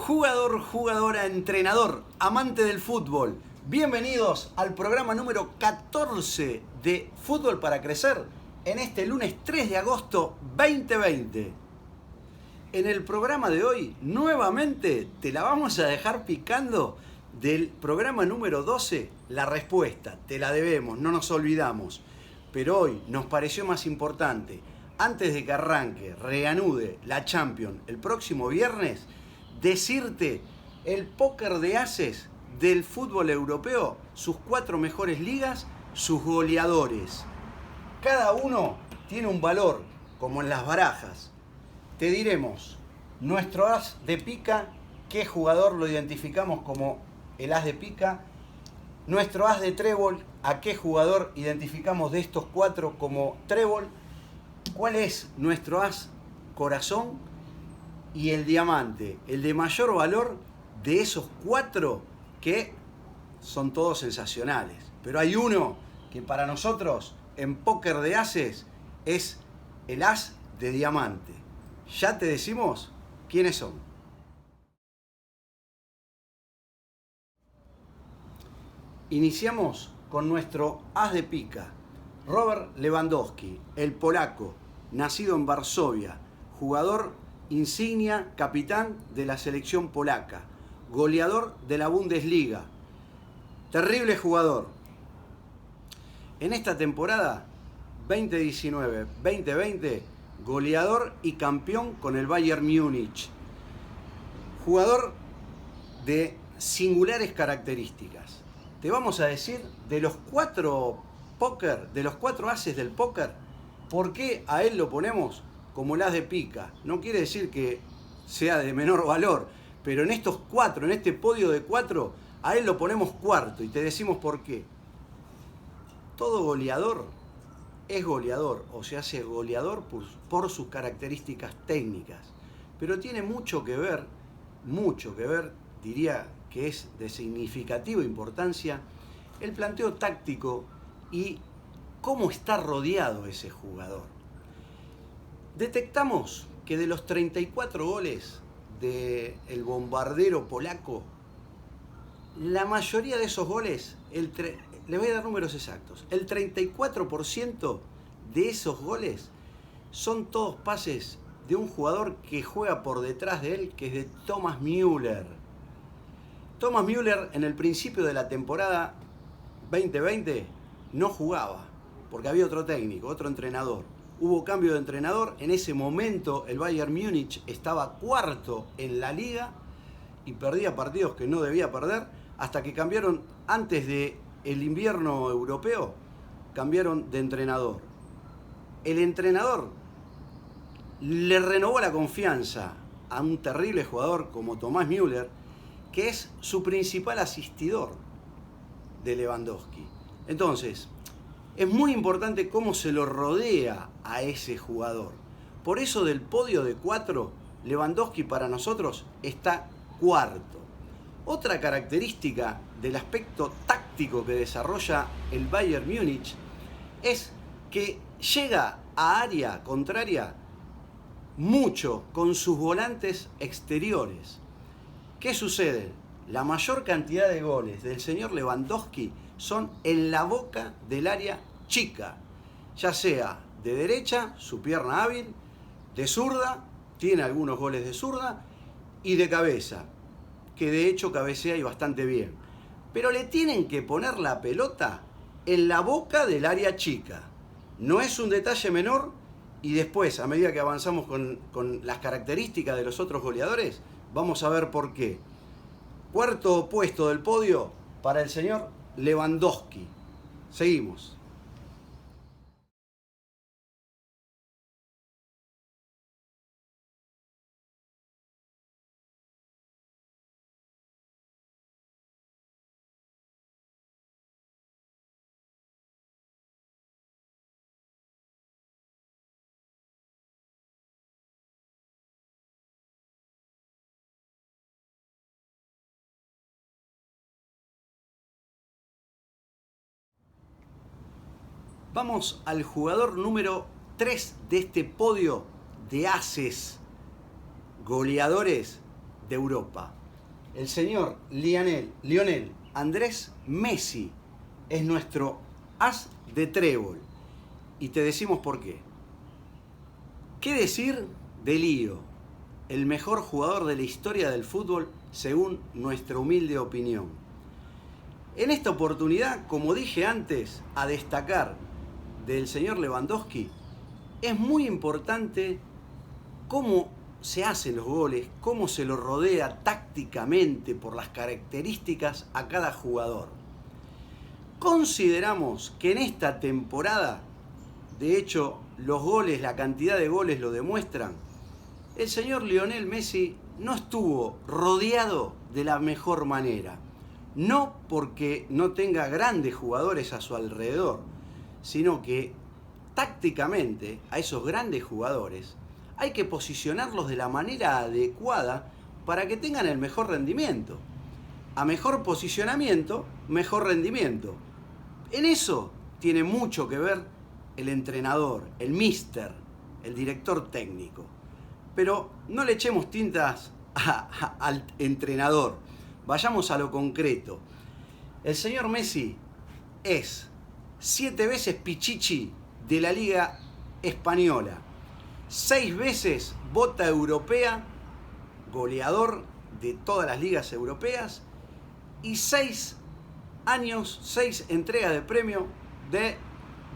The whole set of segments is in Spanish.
Jugador, jugadora, entrenador, amante del fútbol. Bienvenidos al programa número 14 de Fútbol para Crecer en este lunes 3 de agosto 2020. En el programa de hoy, nuevamente, te la vamos a dejar picando del programa número 12, la respuesta. Te la debemos, no nos olvidamos. Pero hoy nos pareció más importante, antes de que arranque, reanude la Champions el próximo viernes, decirte el póker de ases del fútbol europeo, sus 4 mejores ligas, sus goleadores. Cada uno tiene un valor, como en las barajas. Te diremos, nuestro as de pica, qué jugador lo identificamos como el as de pica. Nuestro as de trébol, a qué jugador identificamos de estos 4 como trébol. ¿Cuál es nuestro as corazón? Y el diamante, el de mayor valor de esos 4 que son todos sensacionales. Pero hay uno que para nosotros en póker de ases es el as de diamante. Ya te decimos quiénes son. Iniciamos con nuestro as de pica, Robert Lewandowski, el polaco, nacido en Varsovia, jugador insignia, capitán de la selección polaca, goleador de la Bundesliga. Terrible jugador. En esta temporada 2019-2020, goleador y campeón con el Bayern Múnich. Jugador de singulares características. Te vamos a decir de los 4 póker, de los 4 ases del póker, ¿por qué a él lo ponemos como el as de pica? No quiere decir que sea de menor valor, pero en estos 4, en este podio de 4, a él lo ponemos cuarto y te decimos por qué. Todo goleador es goleador o se hace goleador por sus características técnicas, pero tiene mucho que ver, diría que es de significativa importancia, el planteo táctico y cómo está rodeado ese jugador. Detectamos que de los 34 goles del bombardero polaco, la mayoría de esos goles, le voy a dar números exactos, el 34% de esos goles son todos pases de un jugador que juega por detrás de él, que es de Thomas Müller. Thomas Müller en el principio de la temporada 2020 no jugaba, porque había otro técnico, otro entrenador. Hubo cambio de entrenador, en ese momento el Bayern Múnich estaba cuarto en la liga y perdía partidos que no debía perder, hasta que cambiaron, antes del invierno europeo, cambiaron de entrenador. El entrenador le renovó la confianza a un terrible jugador como Thomas Müller, que es su principal asistidor de Lewandowski. Entonces, es muy importante cómo se lo rodea a ese jugador. Por eso del podio de 4, Lewandowski para nosotros está cuarto. Otra característica del aspecto táctico que desarrolla el Bayern Múnich es que llega a área contraria mucho con sus volantes exteriores. ¿Qué sucede? La mayor cantidad de goles del señor Lewandowski son en la boca del área chica, ya sea de derecha, su pierna hábil, de zurda, tiene algunos goles de zurda, y de cabeza, que de hecho cabecea y bastante bien. Pero le tienen que poner la pelota en la boca del área chica. No es un detalle menor, y después, a medida que avanzamos con las características de los otros goleadores, vamos a ver por qué. Cuarto puesto del podio para el señor Lewandowski. Seguimos. Vamos al jugador número 3 de este podio de ases, goleadores de Europa. El señor Lionel Andrés Messi es nuestro as de trébol. Y te decimos por qué. ¿Qué decir de Lío, el mejor jugador de la historia del fútbol según nuestra humilde opinión? En esta oportunidad, como dije antes, a destacar del señor Lewandowski, es muy importante cómo se hacen los goles, cómo se lo rodea tácticamente por las características a cada jugador. Consideramos que en esta temporada, de hecho los goles, la cantidad de goles lo demuestran, el señor Lionel Messi no estuvo rodeado de la mejor manera. No porque no tenga grandes jugadores a su alrededor, sino que tácticamente a esos grandes jugadores hay que posicionarlos de la manera adecuada para que tengan el mejor rendimiento. A mejor posicionamiento, mejor rendimiento. En eso tiene mucho que ver el entrenador, el míster, el director técnico. Pero no le echemos tintas al entrenador. Vayamos a lo concreto. El señor Messi es 7 veces Pichichi de la Liga Española, 6 veces bota europea, goleador de todas las ligas europeas, y 6 años, 6 entregas de premio de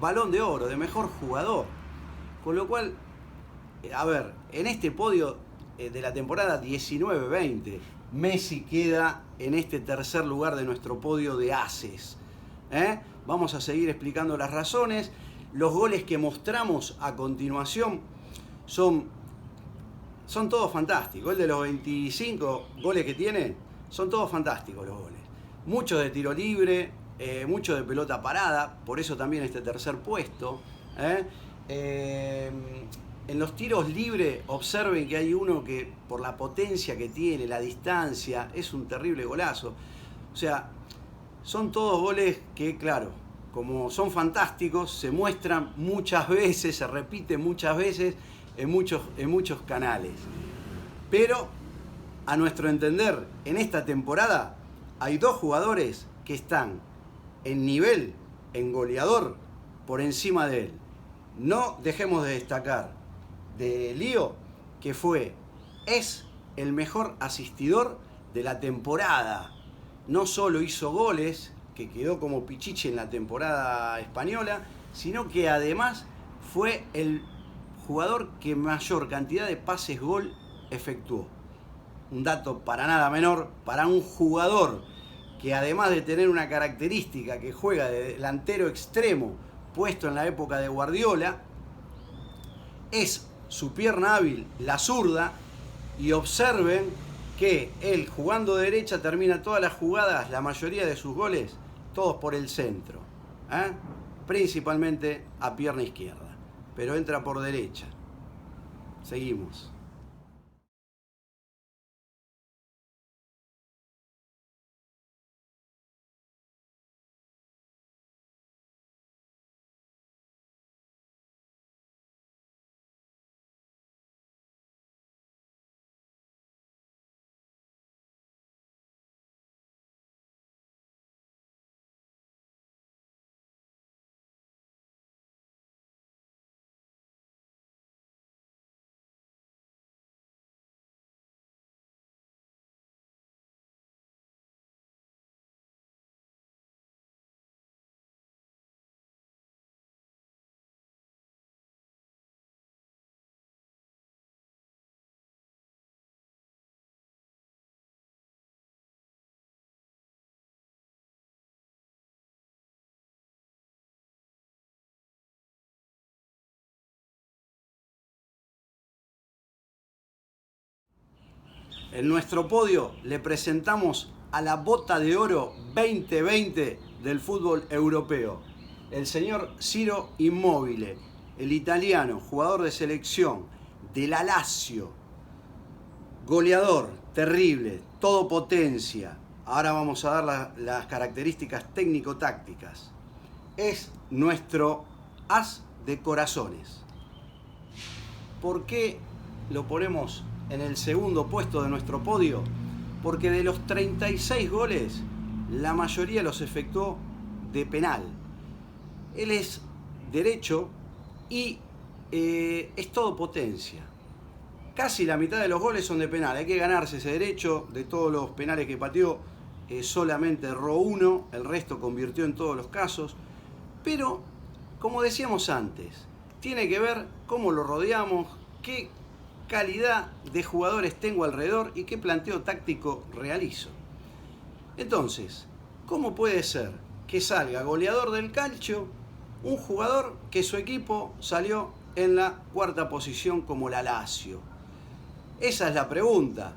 Balón de Oro, de mejor jugador. Con lo cual, a ver, en este podio de la temporada 19-20, Messi queda en este tercer lugar de nuestro podio de ases. Vamos a seguir explicando las razones. Los goles que mostramos a continuación son todos fantásticos. El de los 25 goles que tiene, son todos fantásticos los goles. Muchos de tiro libre, muchos de pelota parada, por eso también este tercer puesto. En los tiros libres, observen que hay uno que por la potencia que tiene, la distancia, es un terrible golazo. O sea, son todos goles que, claro, como son fantásticos, se muestran muchas veces, se repiten muchas veces en muchos canales. Pero, a nuestro entender, en esta temporada hay 2 jugadores que están en nivel, en goleador, por encima de él. No dejemos de destacar de Lío, que es el mejor asistidor de la temporada. No solo hizo goles, que quedó como Pichichi en la temporada española, sino que además fue el jugador que mayor cantidad de pases gol efectuó. Un dato para nada menor para un jugador que, además de tener una característica que juega de delantero extremo puesto en la época de Guardiola, es su pierna hábil, la zurda, y observen que él, jugando de derecha, termina todas las jugadas, la mayoría de sus goles, todos por el centro, principalmente a pierna izquierda, pero entra por derecha. Seguimos. En nuestro podio le presentamos a la bota de oro 2020 del fútbol europeo, el señor Ciro Immobile, el italiano, jugador de selección de la Lazio, goleador, terrible, todo potencia. Ahora vamos a dar las características técnico-tácticas. Es nuestro as de corazones. ¿Por qué lo ponemos en el segundo puesto de nuestro podio, porque de los 36 goles, la mayoría los efectuó de penal. Él es derecho y es todo potencia. Casi la mitad de los goles son de penal. Hay que ganarse ese derecho. De todos los penales que pateó, solamente erró uno, el resto convirtió en todos los casos. Pero, como decíamos antes, tiene que ver cómo lo rodeamos, qué calidad de jugadores tengo alrededor y qué planteo táctico realizo. Entonces, ¿cómo puede ser que salga goleador del calcio un jugador que su equipo salió en la cuarta posición como la Lazio? Esa es la pregunta.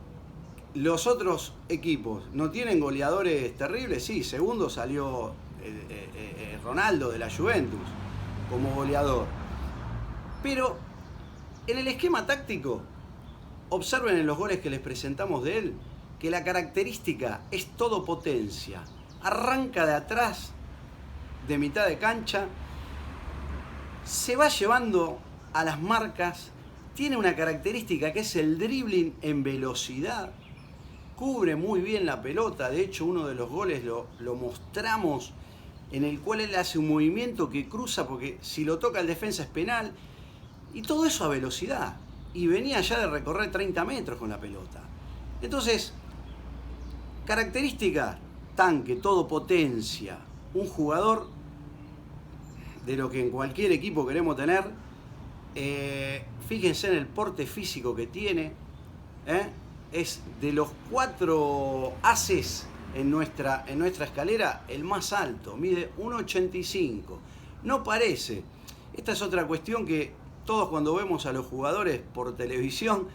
¿Los otros equipos no tienen goleadores terribles? Sí, segundo salió Ronaldo de la Juventus como goleador. Pero en el esquema táctico, observen en los goles que les presentamos de él, que la característica es todo potencia. Arranca de atrás, de mitad de cancha, se va llevando a las marcas, tiene una característica que es el dribbling en velocidad, cubre muy bien la pelota. De hecho, uno de los goles lo mostramos, en el cual él hace un movimiento que cruza, porque si lo toca el defensa es penal, y todo eso a velocidad, y venía ya de recorrer 30 metros con la pelota. Entonces, característica, tanque, todo potencia, un jugador de lo que en cualquier equipo queremos tener. Fíjense en el porte físico que tiene, es de los 4 ases en nuestra escalera el más alto, mide 1,85. No parece. Esta es otra cuestión que todos cuando vemos a los jugadores por televisión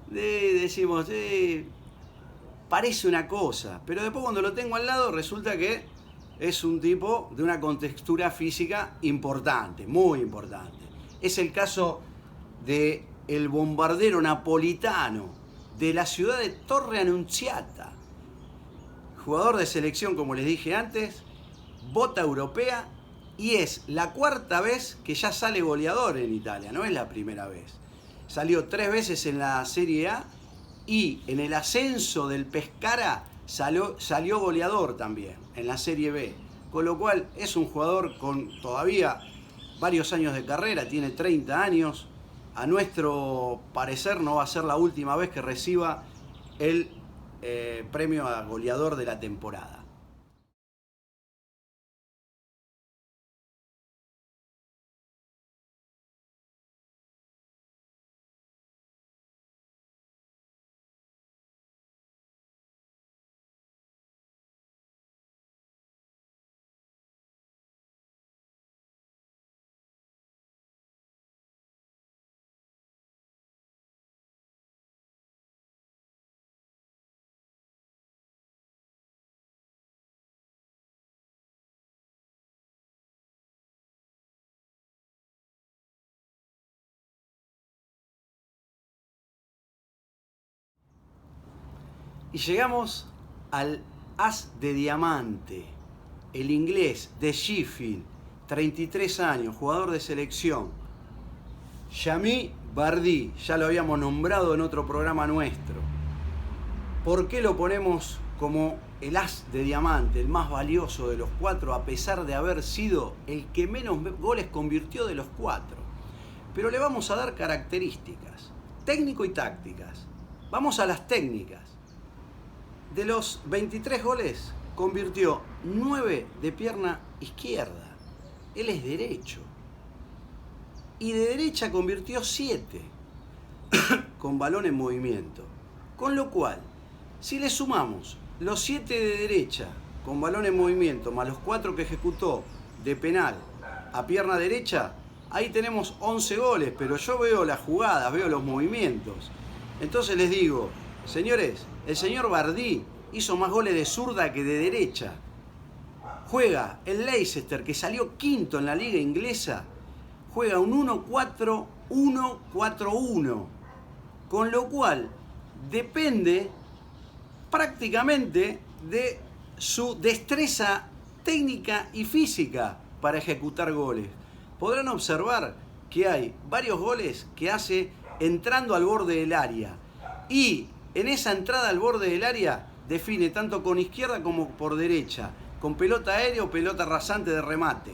decimos, parece una cosa, pero después cuando lo tengo al lado resulta que es un tipo de una contextura física importante, muy importante. Es el caso de el bombardero napolitano de la ciudad de Torre Annunziata, jugador de selección, como les dije antes, bota europea, y es la cuarta vez que ya sale goleador en Italia, no es la primera vez. Salió 3 veces en la Serie A y en el ascenso del Pescara salió goleador también en la Serie B. Con lo cual es un jugador con todavía varios años de carrera, tiene 30 años. A nuestro parecer no va a ser la última vez que reciba el premio a goleador de la temporada. Y llegamos al as de diamante, el inglés de Sheffield, 33 años, jugador de selección. Jamie Vardy, ya lo habíamos nombrado en otro programa nuestro. ¿Por qué lo ponemos como el as de diamante, el más valioso de los 4, a pesar de haber sido el que menos goles convirtió de los 4? Pero le vamos a dar características, técnico y tácticas. Vamos a las técnicas. De los 23 goles, convirtió 9 de pierna izquierda. Él es derecho. Y de derecha convirtió 7 con balón en movimiento. Con lo cual, si le sumamos los 7 de derecha con balón en movimiento, más los 4 que ejecutó de penal a pierna derecha, ahí tenemos 11 goles, pero yo veo las jugadas, veo los movimientos. Entonces les digo, señores, el señor Vardy hizo más goles de zurda que de derecha. Juega el Leicester, que salió quinto en la liga inglesa, juega un 1-4-1-4-1, con lo cual depende prácticamente de su destreza técnica y física para ejecutar goles. Podrán observar que hay varios goles que hace entrando al borde del área. Y en esa entrada al borde del área define tanto con izquierda como por derecha, con pelota aérea o pelota rasante de remate.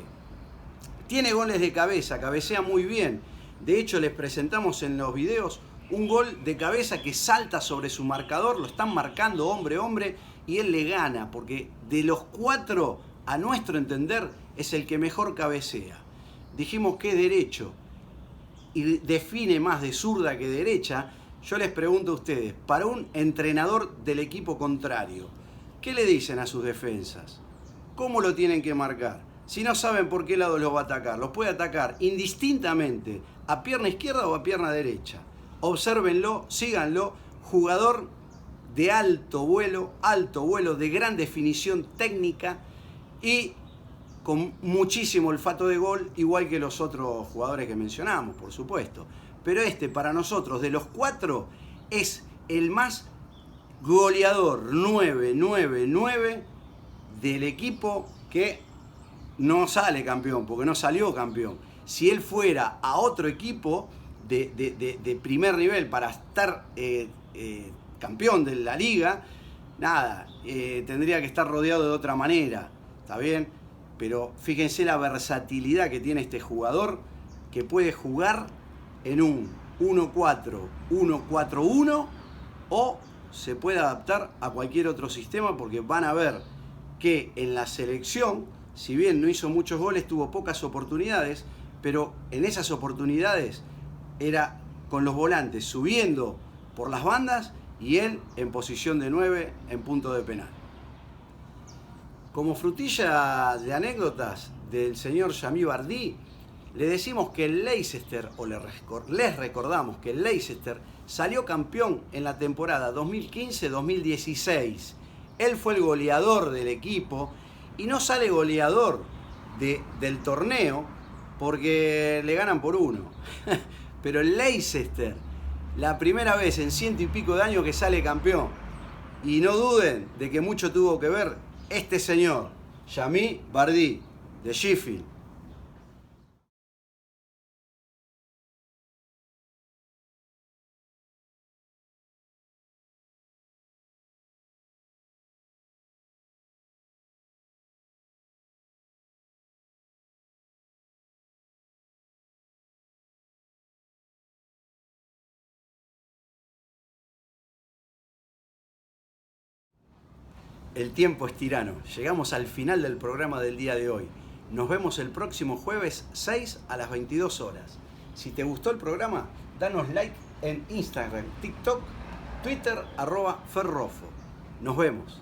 Tiene goles de cabeza, cabecea muy bien. De hecho, les presentamos en los videos un gol de cabeza que salta sobre su marcador, lo están marcando hombre a hombre y él le gana, porque de los 4, a nuestro entender, es el que mejor cabecea. Dijimos que es derecho y define más de zurda que derecha. Yo les pregunto a ustedes, para un entrenador del equipo contrario, ¿qué le dicen a sus defensas? ¿Cómo lo tienen que marcar? Si no saben por qué lado los va a atacar, los puede atacar indistintamente a pierna izquierda o a pierna derecha. Obsérvenlo, síganlo, jugador de alto vuelo, de gran definición técnica y con muchísimo olfato de gol, igual que los otros jugadores que mencionamos, por supuesto. Pero para nosotros, de los 4, es el más goleador 9-9-9 del equipo que no sale campeón, porque no salió campeón. Si él fuera a otro equipo de primer nivel para estar campeón de la liga, nada, tendría que estar rodeado de otra manera, ¿está bien? Pero fíjense la versatilidad que tiene este jugador, que puede jugar en un 1-4, 1-4-1 o se puede adaptar a cualquier otro sistema, porque van a ver que en la selección, si bien no hizo muchos goles, tuvo pocas oportunidades, pero en esas oportunidades era con los volantes subiendo por las bandas y él en posición de 9 en punto de penal. Como frutilla de anécdotas del señor Jamie Vardy, le decimos que el Leicester, o les recordamos que el Leicester salió campeón en la temporada 2015-2016. Él fue el goleador del equipo y no sale goleador del torneo porque le ganan por 1. Pero el Leicester, la primera vez en 100 y pico de años que sale campeón. Y no duden de que mucho tuvo que ver este señor, Jamie Vardy, de Sheffield. El tiempo es tirano. Llegamos al final del programa del día de hoy. Nos vemos el próximo jueves 6 a las 22 horas. Si te gustó el programa, danos like en Instagram, TikTok, Twitter, @Ferrofo. Nos vemos.